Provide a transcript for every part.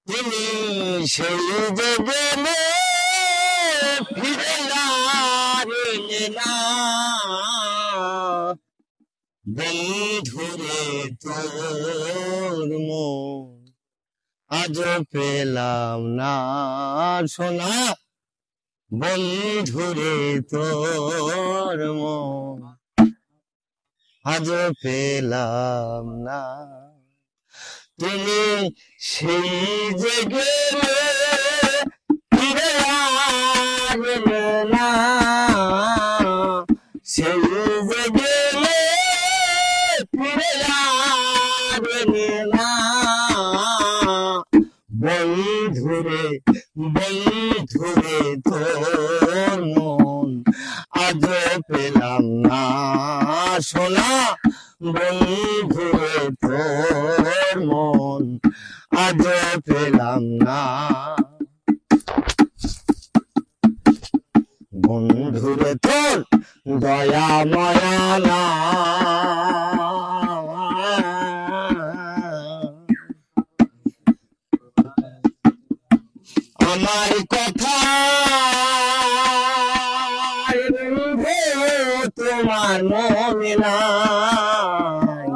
তুমি সেই যে গেলে ফিরে আর এলে না, বন্ধুরে তোর মন আজ পেলাম না সোনা, বন্ধুরে তোর মন আজ পেলাম না। তুমি সেই যে গেলে ফিরে আর এলে না, সেই যে গেলে ফিরে আর এলে না, বন্ধুরে বন্ধুরে তোর মন আজ পেলাম না সোনা, বন্ধুরে তোর মন আজ পেলাম না। বন্ধুরে তোর দয়া মায়া না, আমার কথা তোমার মনে নাই,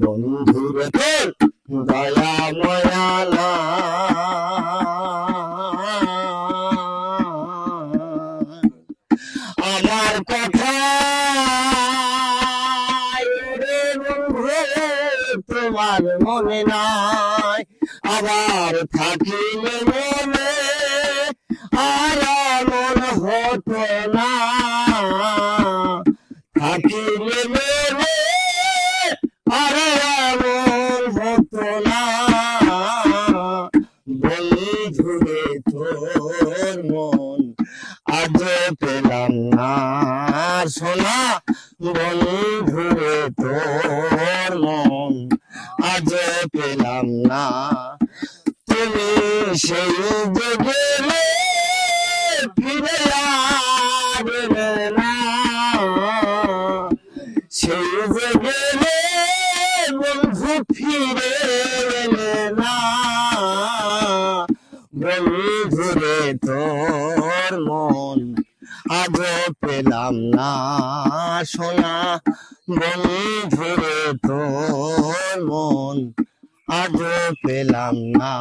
বন্ধুরে তোর দয়া মায়া না, আমার কথা তোমার মনে নাই, আবার থাকিলে মনে আর মন হতো না, থাকিলে মনে আর মন হতো না, বন্ধুরে তোর মন আজ পেলাম না সোনা, বন্ধুরে তোর মন আজ পেলাম না। তুমি সেই যে গেলে ফিরে আর এলে না, সেই যে গেলে বন্ধু ফিরে এলে না, বন্ধুরে তোর মন আজ পেলাম না সোনা, বন্ধুরে তোর মন আজ পেলাম না।